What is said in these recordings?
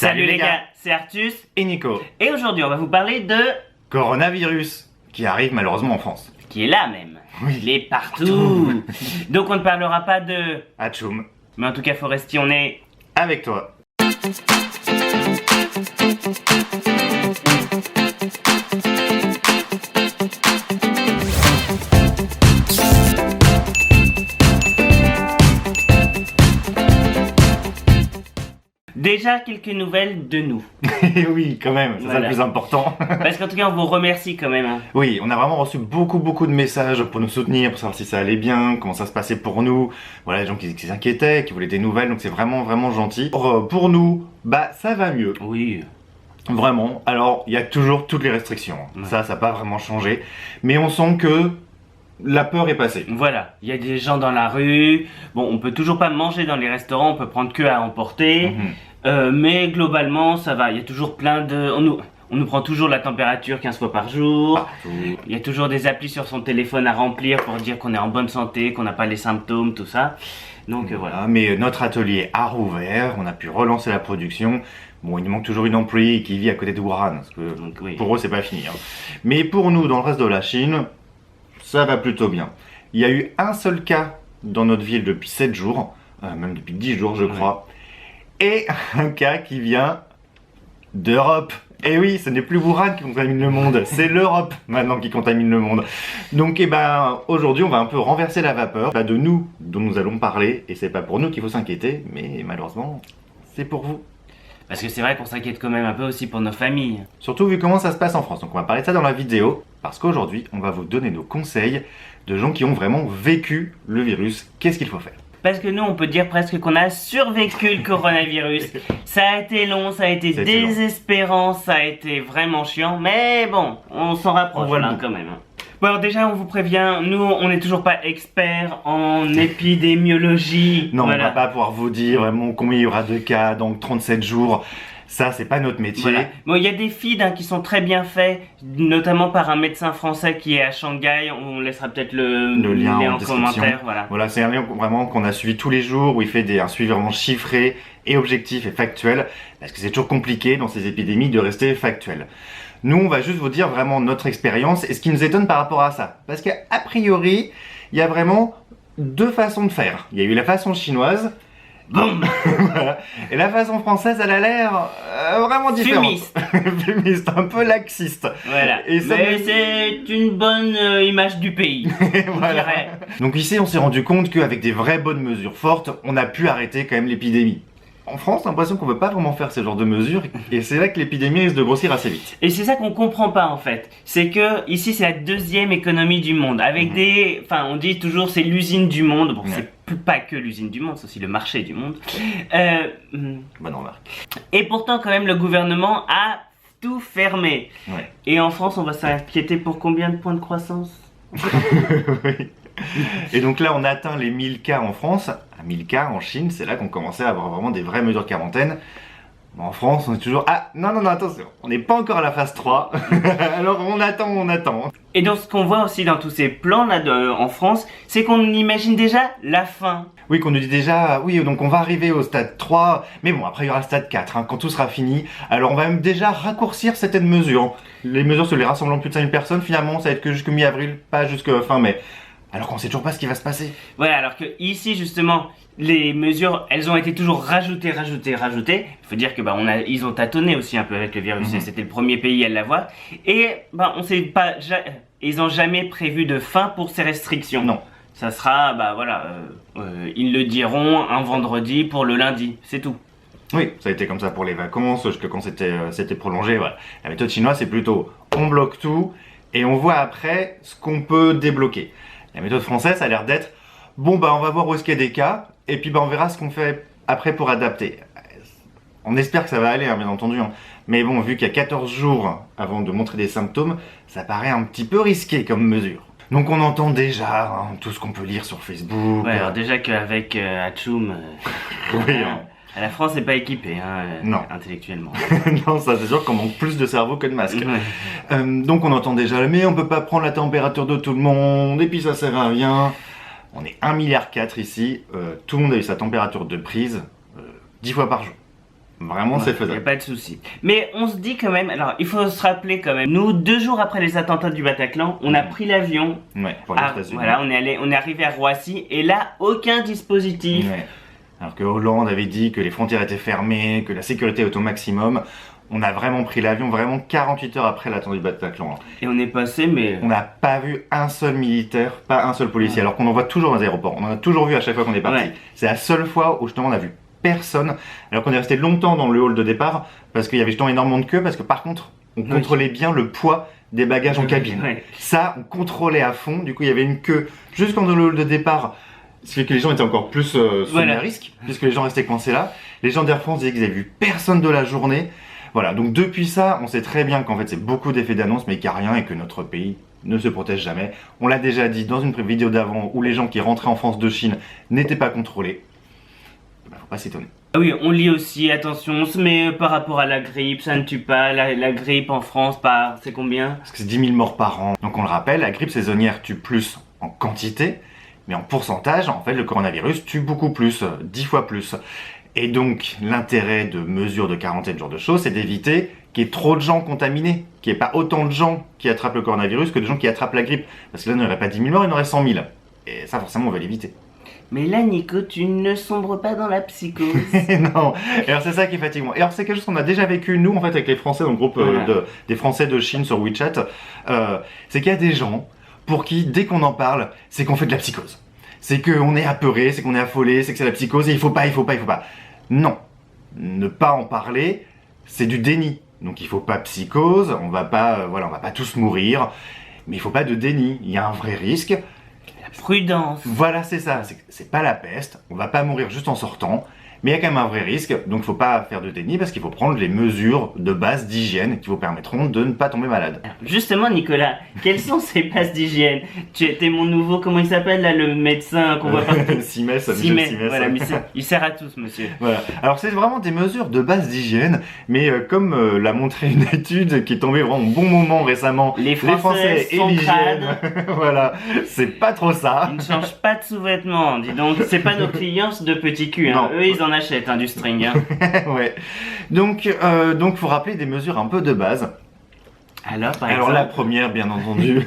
Salut les gars, c'est Artus et Nico. Et aujourd'hui on va vous parler de... Coronavirus, qui arrive malheureusement en France. Qui est là même. Oui. Il est partout. Donc on ne parlera pas de... Atchoum, Mais en tout cas Foresti, on est... avec toi. Déjà quelques nouvelles de nous. Oui, quand même, c'est ça le plus important. Parce qu'en tout cas on vous remercie quand même. Oui, on a vraiment reçu beaucoup de messages pour nous soutenir, pour savoir si ça allait bien, comment ça se passait pour nous. Voilà, les gens qui s'inquiétaient, qui voulaient des nouvelles, donc c'est vraiment gentil. Pour nous, bah ça va mieux. Oui. Vraiment. Alors, il y a toujours toutes les restrictions. Ouais. Ça n'a pas vraiment changé. Mais on sent que la peur est passée. Voilà, il y a des gens dans la rue. Bon, on peut toujours pas manger dans les restaurants, on peut prendre que à emporter. Mais globalement, ça va. Il y a toujours plein de... On nous prend toujours la température 15 fois par jour. Partout. Il y a toujours des applis sur son téléphone à remplir pour dire qu'on est en bonne santé, qu'on n'a pas les symptômes, tout ça. Donc voilà. Mais notre atelier a rouvert, on a pu relancer la production. Bon, il nous manque toujours une employée qui vit à côté de Wuhan, parce que Donc, oui. pour eux, c'est pas fini. Hein. Mais pour nous, dans le reste de la Chine, ça va plutôt bien. Il y a eu un seul cas dans notre ville depuis 7 jours, même depuis 10 jours, je crois. Et un cas qui vient d'Europe. Et oui, ce n'est plus Wuhan qui contamine le monde, c'est l'Europe maintenant qui contamine le monde. Donc aujourd'hui on va un peu renverser la vapeur. Pas de nous dont nous allons parler, et c'est pas pour nous qu'il faut s'inquiéter, mais malheureusement, c'est pour vous. Parce que c'est vrai qu'on s'inquiète quand même un peu aussi pour nos familles. Surtout vu comment ça se passe en France. Donc on va parler de ça dans la vidéo, parce qu'aujourd'hui on va vous donner nos conseils de gens qui ont vraiment vécu le virus. Qu'est-ce qu'il faut faire ? Parce que nous, on peut dire presque qu'on a survécu le coronavirus. Ça a été long, ça a été C'était long. désespérant, ça a été vraiment chiant. Mais bon, on s'en rapproche On voit le là bout. quand même. Bon alors déjà, on vous prévient, nous, on n'est toujours pas experts en épidémiologie. Non, Voilà. on va pas pouvoir vous dire vraiment combien il y aura de cas dans 37 jours. Ça, c'est pas notre métier. Voilà. Bon, il y a des feeds qui sont très bien faits, notamment par un médecin français qui est à Shanghai. On laissera peut-être le lien en description. commentaire. Voilà. Voilà, c'est un lien vraiment qu'on a suivi tous les jours, où il fait un suivi vraiment chiffré et objectif et factuel, parce que c'est toujours compliqué dans ces épidémies de rester factuel. Nous, on va juste vous dire vraiment notre expérience et ce qui nous étonne par rapport à ça. Parce qu'a priori, il y a vraiment deux façons de faire. Il y a eu la façon chinoise, Boum. voilà. Et la façon française, elle a l'air vraiment différente. Fumiste. Fumiste, un peu laxiste. Voilà. Et ça Mais nous- c'est une bonne image du pays. Voilà. dirais. Donc ici, on s'est rendu compte qu'avec des vraies bonnes mesures fortes, on a pu arrêter quand même l'épidémie. En France, on a l'impression qu'on ne veut pas vraiment faire ce genre de mesures, et c'est là que l'épidémie risque de grossir assez vite. Et c'est ça qu'on comprend pas en fait. C'est que ici c'est la deuxième économie du monde. Avec des. Enfin, on dit toujours c'est l'usine du monde. Bon, c'est pas que l'usine du monde, c'est aussi le marché du monde. Bonne remarque. Et pourtant, quand même, le gouvernement a tout fermé. Ouais. Et en France, on va s'inquiéter pour combien de points de croissance? Oui. Et donc là, on a atteint les 1000 cas en France. À 1000 cas en Chine, c'est là qu'on commençait à avoir vraiment des vraies mesures de quarantaine. En France, on est toujours... Ah, non, attention, on n'est pas encore à la phase 3. Alors on attend. Et donc, ce qu'on voit aussi dans tous ces plans là en France, c'est qu'on imagine déjà la fin. Oui, qu'on nous dit déjà, oui, donc on va arriver au stade 3, mais bon, après il y aura le stade 4, quand tout sera fini. Alors on va même déjà raccourcir certaines mesures. Les mesures sur les rassemblements de plus de 5000 personnes, finalement, ça va être que jusqu'au mi-avril, pas jusqu'à fin mai. Alors qu'on sait toujours pas ce qui va se passer. Voilà, alors que ici, justement, les mesures, elles ont été toujours rajoutées. Il faut dire que ils ont tâtonné aussi un peu avec le virus. C'était le premier pays à l'avoir. Et on sait pas, ils ont jamais prévu de fin pour ces restrictions. Non. Ça sera, ils le diront un vendredi pour le lundi, c'est tout. Oui, ça a été comme ça pour les vacances, quand c'était prolongé, voilà. La méthode chinoise, c'est plutôt, on bloque tout, et on voit après ce qu'on peut débloquer. La méthode française, ça a l'air d'être, bon on va voir où est-ce qu'il y a des cas, et puis on verra ce qu'on fait après pour adapter. On espère que ça va aller, bien entendu. Mais bon, vu qu'il y a 14 jours avant de montrer des symptômes, ça paraît un petit peu risqué comme mesure. Donc on entend déjà tout ce qu'on peut lire sur Facebook. Ouais, alors déjà qu'avec Atchoum, Oui, la France n'est pas équipée, Non. intellectuellement. non, ça c'est sûr qu'on manque plus de cerveau que de masque. Ouais. Donc on entend déjà, mais on peut pas prendre la température de tout le monde, et puis ça sert à rien. On est 1,4 milliard ici, tout le monde a eu sa température de prise 10 fois par jour. Vraiment, c'est Il n'y a faisable. pas de souci. Mais on se dit quand même, alors il faut se rappeler quand même, nous 2 jours après les attentats du Bataclan, on a pris l'avion. Ouais, pour les Ah, États-Unis. voilà, on est arrivé à Roissy et là, aucun dispositif. Ouais. Alors que Hollande avait dit que les frontières étaient fermées, que la sécurité est au maximum. On a vraiment pris l'avion, vraiment 48 heures après l'attentat du Bataclan. Et on est passé, mais. On n'a pas vu un seul militaire, pas un seul policier, alors qu'on en voit toujours dans les aéroports. On en a toujours vu à chaque fois qu'on est parti. Ouais. C'est la seule fois où justement on a vu personne, alors qu'on est resté longtemps dans le hall de départ, parce qu'il y avait justement énormément de queues, parce que par contre, on contrôlait bien le poids des bagages en cabine. Ouais. Ça, on contrôlait à fond, du coup il y avait une queue jusqu'en dans le hall de départ, ce qui fait que les gens étaient encore plus soumis Voilà. à risque, puisque les gens restaient coincés là. Les gens d'Air France disaient qu'ils avaient vu personne de la journée. Voilà, donc depuis ça, on sait très bien qu'en fait c'est beaucoup d'effets d'annonce, mais qu'il n'y a rien et que notre pays ne se protège jamais. On l'a déjà dit dans une vidéo d'avant où les gens qui rentraient en France de Chine n'étaient pas contrôlés. Bah, faut pas s'étonner. Ah oui, on lit aussi, attention, on se met par rapport à la grippe, ça ne tue pas. La grippe en France, c'est combien? Parce que c'est 10 000 morts par an. Donc on le rappelle, la grippe saisonnière tue plus en quantité, mais en pourcentage, en fait, le coronavirus tue beaucoup plus, 10 fois plus. Et donc, l'intérêt de mesures de quarantaine, genre de choses, c'est d'éviter qu'il y ait trop de gens contaminés, qu'il n'y ait pas autant de gens qui attrapent le coronavirus que de gens qui attrapent la grippe. Parce que là, il n'y aurait pas 10 000 morts, il y en aurait 100 000. Et ça, forcément, on va l'éviter. Mais là, Nico, tu ne sombres pas dans la psychose. Non, et alors c'est ça qui est fatigant. Et alors c'est quelque chose qu'on a déjà vécu, nous, en fait, avec les Français, dans le groupe Voilà. des Français de Chine sur WeChat. C'est qu'il y a des gens pour qui, dès qu'on en parle, c'est qu'on fait de la psychose. C'est qu'on est apeuré, c'est qu'on est affolé, c'est que c'est la psychose et il faut pas. Non, ne pas en parler, c'est du déni. Donc il faut pas psychose, on va pas tous mourir, mais il faut pas de déni. Il y a un vrai risque. Prudence. Voilà, c'est ça. C'est pas la peste. On va pas mourir juste en sortant. Mais il y a quand même un vrai risque. Donc, il faut pas faire de déni parce qu'il faut prendre les mesures de base d'hygiène qui vous permettront de ne pas tomber malade. Justement, Nicolas, quelles sont ces passes d'hygiène? Tu étais mon nouveau, comment il s'appelle là, le médecin qu'on voit partout? Simès, Michel Simès, Simès. voilà, mais il sert à tous, monsieur. Voilà. Alors, c'est vraiment des mesures de base d'hygiène. Mais comme l'a montré une étude qui est tombée vraiment au bon moment récemment, Les Français et sont l'hygiène. Voilà. C'est pas trop ça. Ils ne changent pas de sous-vêtements, dis donc. C'est pas nos clients de petits culs, hein. Non. Eux, ils en achètent du string. Hein. Ouais. Donc, faut rappeler des mesures un peu de base. Alors, par Alors exemple, la première, bien entendu,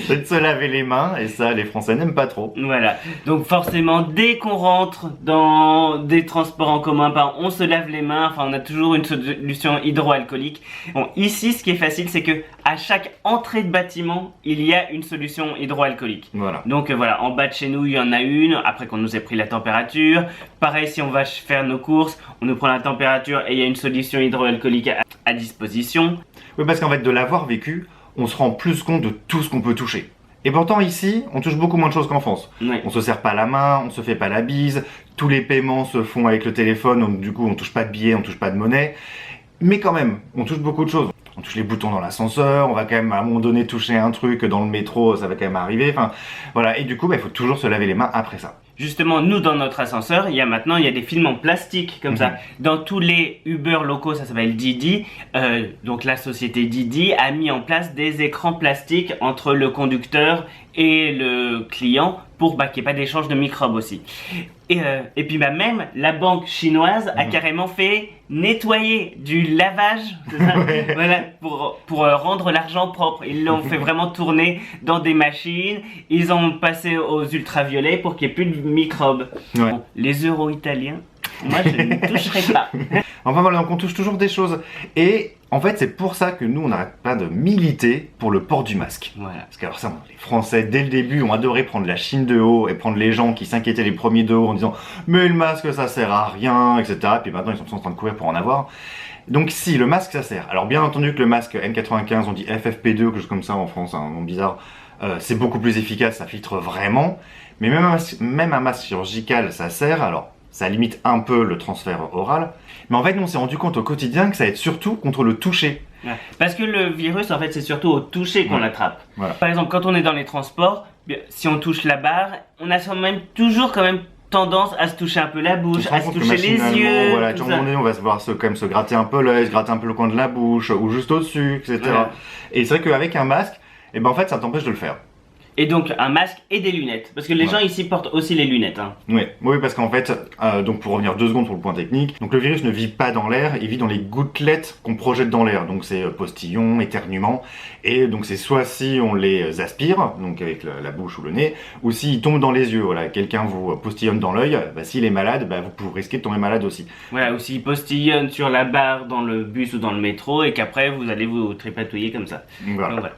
c'est de se laver les mains, et ça, les Français n'aiment pas trop. voilà. Donc forcément, dès qu'on rentre dans des transports en commun, on se lave les mains. Enfin, on a toujours une solution hydroalcoolique. Bon, ici, ce qui est facile, c'est que à chaque entrée de bâtiment, il y a une solution hydroalcoolique. Voilà. Donc voilà, en bas de chez nous, il y en a une. Après qu'on nous ait pris la température. Pareil, si on va faire nos courses, on nous prend la température et il y a une solution hydroalcoolique à disposition. Oui, parce qu'en fait, de l'avoir vécu, on se rend plus compte de tout ce qu'on peut toucher. Et pourtant, ici, on touche beaucoup moins de choses qu'en France. Ouais. On se serre pas la main, on se fait pas la bise, tous les paiements se font avec le téléphone, donc du coup, on touche pas de billets, on touche pas de monnaie. Mais quand même, on touche beaucoup de choses. On touche les boutons dans l'ascenseur, on va quand même à un moment donné toucher un truc dans le métro, ça va quand même arriver. Enfin, voilà. Et du coup, il faut toujours se laver les mains après ça. Justement, nous, dans notre ascenseur, il y a des films en plastique, comme ça. Dans tous les Uber locaux, ça s'appelle Didi. Donc, la société Didi a mis en place des écrans plastiques entre le conducteur et le client pour qu'il n'y ait pas d'échange de microbes aussi. Et puis, même la banque chinoise a carrément fait nettoyer du lavage, c'est ça voilà, pour rendre l'argent propre. Ils l'ont fait vraiment tourner dans des machines. Ils ont passé aux ultraviolets pour qu'il n'y ait plus de microbes. Ouais. Bon, les euros italiens, moi je ne toucherai pas. Enfin voilà, donc on touche toujours des choses. Et en fait, c'est pour ça que nous, on n'arrête pas de militer pour le port du masque. Voilà. Parce que alors ça, les Français, dès le début, ont adoré prendre la Chine de haut et prendre les gens qui s'inquiétaient les premiers de haut en disant « Mais le masque, ça sert à rien, etc. » Et puis maintenant, ils sont tous en train de courir pour en avoir. Donc si, le masque, ça sert. Alors bien entendu que le masque N95, on dit FFP2, quelque chose comme ça en France, un nom bizarre, c'est beaucoup plus efficace, ça filtre vraiment. Mais même un masque chirurgical, ça sert. Alors, ça limite un peu le transfert oral. Mais en fait, nous, on s'est rendu compte au quotidien que ça aide surtout contre le toucher. Ouais. Parce que le virus, en fait, c'est surtout au toucher qu'on l'attrape. Voilà. Par exemple, quand on est dans les transports, si on touche la barre, on a toujours quand même tendance à se toucher un peu la bouche, à se toucher les yeux. Voilà, tout à un ça. moment donné, on va se voir quand même se gratter un peu l'œil, se gratter un peu le coin de la bouche, ou juste au-dessus, etc. Voilà. Et c'est vrai qu'avec un masque, en fait, ça t'empêche de le faire. Et donc un masque et des lunettes. Parce que les gens ici portent aussi les lunettes. Hein. Oui, parce qu'en fait, donc pour revenir 2 secondes sur le point technique, donc le virus ne vit pas dans l'air, il vit dans les gouttelettes qu'on projette dans l'air. Donc c'est postillon, éternuement. Et donc c'est soit si on les aspire, donc avec la bouche ou le nez, ou s'ils tombent dans les yeux. Voilà, quelqu'un vous postillonne dans l'œil, s'il est malade, vous pouvez risquer de tomber malade aussi. Voilà, ou s'il postillonne sur la barre dans le bus ou dans le métro et qu'après vous allez vous tripatouiller comme ça. Voilà.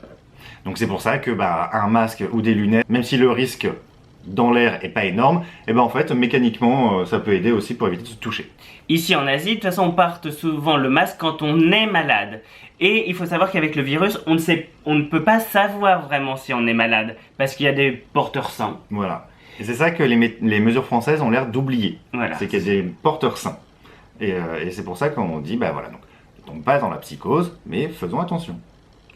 Donc c'est pour ça que un masque ou des lunettes, même si le risque dans l'air est pas énorme, et en fait mécaniquement ça peut aider aussi pour éviter de se toucher. Ici en Asie, de toute façon on porte souvent le masque quand on est malade. Et il faut savoir qu'avec le virus, on ne peut pas savoir vraiment si on est malade, parce qu'il y a des porteurs sains. Voilà. Et c'est ça que les mesures françaises ont l'air d'oublier. Voilà. C'est qu'il y a des porteurs sains. Et c'est pour ça qu'on dit, donc ne tombe pas dans la psychose, mais faisons attention.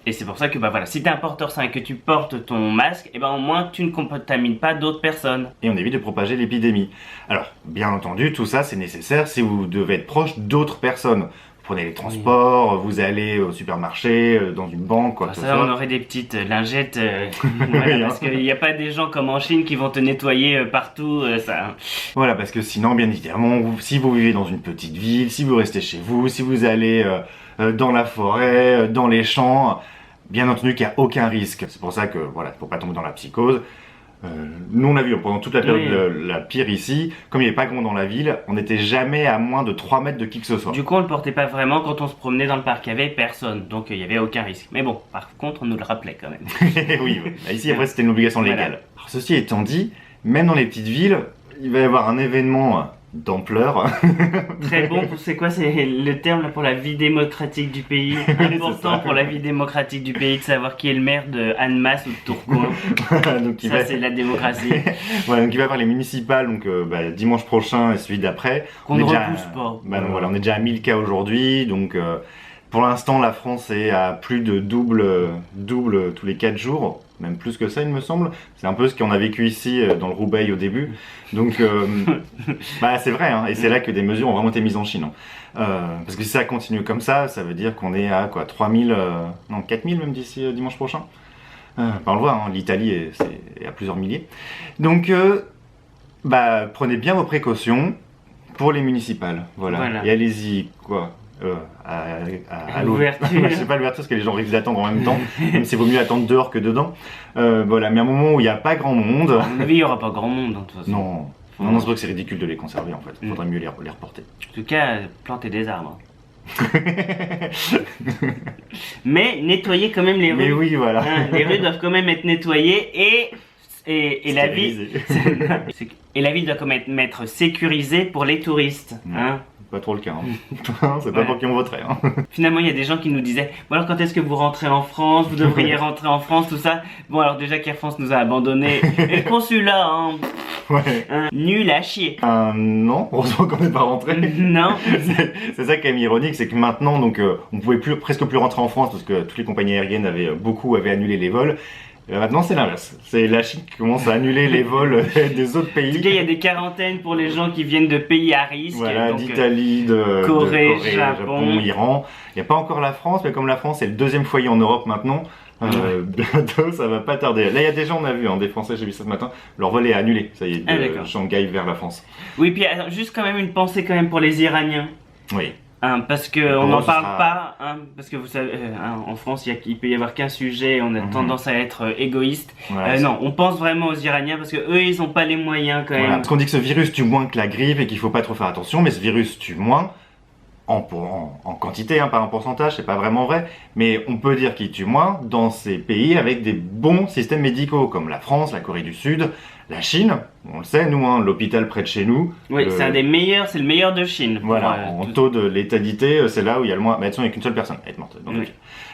Et c'est pour ça que si t'es un porteur sain et que tu portes ton masque, au moins tu ne contamines pas d'autres personnes. Et on évite de propager l'épidémie. Alors, bien entendu, tout ça c'est nécessaire si vous devez être proche d'autres personnes. Vous prenez les transports, vous allez au supermarché, dans une banque, quoi que ce soit. On aurait des petites lingettes, parce qu'il n'y a pas des gens comme en Chine qui vont te nettoyer partout, ça. Voilà, parce que sinon, bien évidemment, si vous vivez dans une petite ville, si vous restez chez vous, si vous allez dans la forêt, dans les champs, bien entendu qu'il n'y a aucun risque. C'est pour ça que, faut pas tomber dans la psychose. Nous, on a vu pendant toute la période la pire ici, comme il n'y avait pas grand dans la ville, on n'était jamais à moins de 3 mètres de qui que ce soit. Du coup, on ne le portait pas vraiment quand on se promenait dans le parc, il n'y avait personne, donc il n'y avait aucun risque. Mais bon, par contre, on nous le rappelait quand même. Oui. Ici, après, c'était une obligation légale. Voilà. Alors, ceci étant dit, même dans les petites villes, il va y avoir un événement d'ampleur. Très bon, c'est quoi, c'est le terme là, pour la vie démocratique du pays. Important pour la vie démocratique du pays de savoir qui est le maire de Annemasse ou de Tourcoing. Donc, c'est la démocratie. Voilà, donc il va y avoir les municipales donc, dimanche prochain et celui d'après. Qu'on ne repousse pas. On est déjà à 1000 cas aujourd'hui, donc pour l'instant la France est à plus de double tous les 4 jours. Même plus que ça, il me semble. C'est un peu ce qu'on a vécu ici dans le Roubaix au début. Donc, c'est vrai, hein, et c'est là que des mesures ont vraiment été mises en Chine. Parce que si ça continue comme ça, ça veut dire qu'on est à 3000, 4000 même d'ici dimanche prochain. On le voit, hein, l'Italie est à plusieurs milliers. Donc, prenez bien vos précautions pour les municipales. Voilà. Et allez-y, à l'ouverture. Je sais pas l'ouverture parce que les gens risquent d'attendre en même temps, même s'il vaut mieux attendre dehors que dedans. Mais à un moment où il n'y a pas grand monde. À mon avis, il n'y aura pas grand monde de toute façon. Non, c'est vrai que c'est ridicule de les conserver en fait. Il faudrait mieux les reporter. En tout cas, planter des arbres. Mais nettoyer quand même les rues. Mais oui, voilà. Les rues doivent quand même être nettoyées et la ville. Et la ville doit quand même être sécurisée pour les touristes. Hein. Pas trop le cas. Hein. C'est pas pour qui on voterait. Hein. Finalement, il y a des gens qui nous disaient bon, alors quand est-ce que vous rentrez en France? Vous devriez rentrer en France, tout ça. Bon, alors déjà qu'Air France nous a abandonnés. Et le consulat, nul à chier. Non, heureusement qu'on n'est pas rentré. Non. C'est ça qui est ironique, c'est que maintenant, on pouvait presque plus rentrer en France parce que toutes les compagnies aériennes avaient annulé les vols. Et maintenant, c'est l'inverse. C'est la Chine qui commence à annuler les vols des autres pays. En tout cas, il y a des quarantaines pour les gens qui viennient de pays à risque. Voilà, d'Italie, de Corée, Japon, Iran. Il n'y a pas encore la France, mais comme la France est le 2e foyer en Europe maintenant, bientôt, ça va pas tarder. Là, il y a des gens, on a vu, des Français, j'ai vu ça ce matin, leur vol est annulé. Ça y est, de Shanghai vers la France. Oui, puis juste quand même une pensée quand même pour les Iraniens. Oui. Parce qu'on n'en parle pas, parce que vous savez, en France, il peut y avoir qu'un sujet, on a tendance à être égoïste. Non, on pense vraiment aux Iraniens parce que eux, ils n'ont pas les moyens quand même. Parce qu'on dit que ce virus tue moins que la grippe et qu'il faut pas trop faire attention, mais ce virus tue moins en quantité, pas en pourcentage, c'est pas vraiment vrai, mais on peut dire qu'il tue moins dans ces pays avec des bons systèmes médicaux, comme la France, la Corée du Sud, la Chine, on le sait, nous, l'hôpital près de chez nous. Oui, c'est un des meilleurs, c'est le meilleur de Chine. Voilà, en taux de létalité, c'est là où il y a le moins. Mais il n'y a qu'une seule personne à être morte.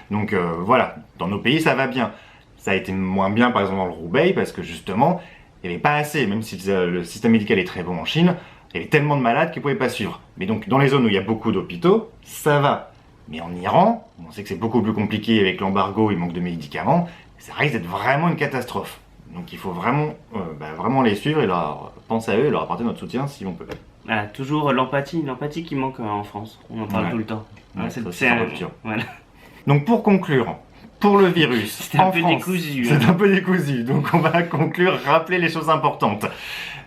Donc voilà, dans nos pays, ça va bien. Ça a été moins bien, par exemple, dans le Roubaix, parce que justement, il n'y avait pas assez, même si le système médical est très bon en Chine, il y avait tellement de malades qu'ils ne pouvaient pas suivre. Mais donc, dans les zones où il y a beaucoup d'hôpitaux, ça va. Mais en Iran, on sait que c'est beaucoup plus compliqué avec l'embargo, il manque de médicaments, ça risque d'être vraiment une catastrophe. Donc il faut vraiment, vraiment les suivre et leur penser à eux et leur apporter notre soutien si on peut. Toujours l'empathie qui manque en France. On en parle tout le temps. C'est une rupture. Voilà. Donc pour conclure, pour le virus C'est un en peu France, décousu, c'est hein. un peu décousu, donc on va conclure, rappeler les choses importantes.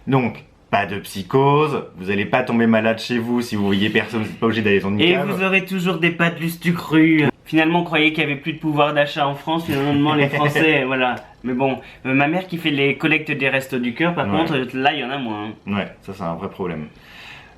Donc, pas de psychose, vous n'allez pas tomber malade chez vous si vous voyez personne, vous n'êtes pas obligé d'aller dans une Et cave. vous aurez toujours des pâtes lustu crues. Finalement, on croyait qu'il n'y avait plus de pouvoir d'achat en France. Finalement, les Français, voilà. Mais bon, ma mère qui fait les collectes des Restos du Cœur, par Ouais. contre, là, il y en a moins. Ouais, ça c'est un vrai problème.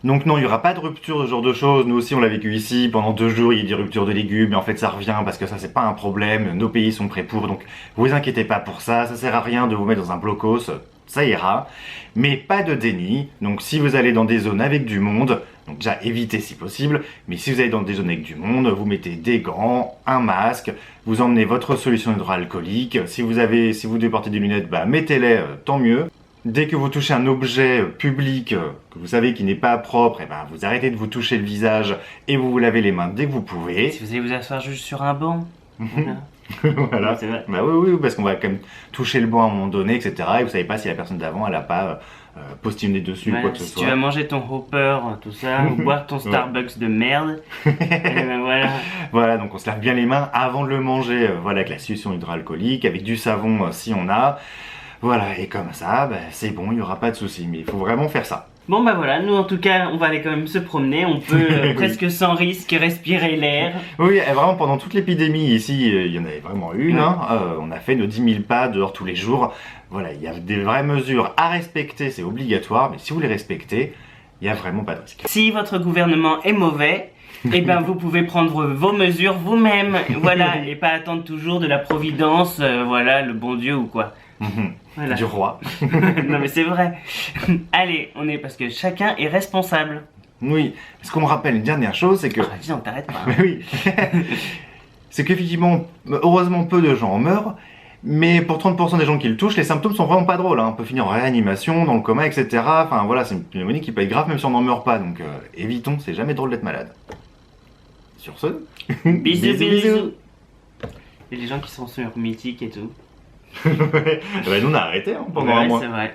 Donc non, il n'y aura pas de rupture de ce genre de choses. Nous aussi, on l'a vécu ici. Pendant 2 jours, il y a des ruptures de légumes. Mais en fait, ça revient parce que ça, c'est pas un problème. Nos pays sont prêts pour. Donc, vous inquiétez pas pour ça. Ça sert à rien de vous mettre dans un blocos. Ça ira. Mais pas de déni. Donc, si vous allez dans des zones avec du monde, donc déjà évitez si possible. Mais si vous allez dans des zones avec du monde, vous mettez des gants, un masque. Vous emmenez votre solution hydroalcoolique. Si vous devez porter des lunettes, bah mettez-les, tant mieux. Dès que vous touchez un objet public que vous savez qui n'est pas propre, et ben vous arrêtez de vous toucher le visage et vous vous lavez les mains dès que vous pouvez. Si vous allez vous asseoir juste sur un banc. Voilà. Voilà. Ouais, c'est vrai. Bah oui, parce qu'on va quand même toucher le banc à un moment donné, etc. Et vous savez pas si la personne d'avant, elle a pas postillonné dessus ou Ouais, quoi que ce si soit. tu vas manger ton Hopper, tout ça, ou boire ton Starbucks de merde, et ben voilà. Voilà, donc on se lave bien les mains avant de le manger, voilà, avec la solution hydroalcoolique, avec du savon si on a. Voilà, et comme ça, bah, c'est bon, il n'y aura pas de souci. Mais il faut vraiment faire ça. Bon bah voilà, nous en tout cas, on va aller quand même se promener, on peut Oui. presque sans risque respirer l'air. Oui, et vraiment pendant toute l'épidémie ici, il y en avait vraiment une. Ouais. Hein, on a fait nos 10 000 pas dehors tous les jours. Voilà, il y a des vraies mesures à respecter, c'est obligatoire. Mais si vous les respectez, il n'y a vraiment pas de risque. Si votre gouvernement est mauvais, eh ben vous pouvez prendre vos mesures vous-même, voilà, et pas attendre toujours de la providence, voilà, le bon Dieu ou quoi. Voilà. Du roi. Non mais c'est vrai. Allez, parce que chacun est responsable. Oui, ce qu'on me rappelle une dernière chose, c'est que... Ah, dis, on t'arrête pas. Mais oui. C'est qu'effectivement, heureusement peu de gens en meurent, mais pour 30% des gens qui le touchent, les symptômes sont vraiment pas drôles. Hein. On peut finir en réanimation, dans le coma, etc. Enfin voilà, c'est une pneumonie qui peut être grave même si on n'en meurt pas, donc évitons, c'est jamais drôle d'être malade. Sur ce, Bisous. Et les gens qui sont sur Mythique et tout. Bah, nous on a arrêté hein, pendant un Ouais, mois. c'est vrai.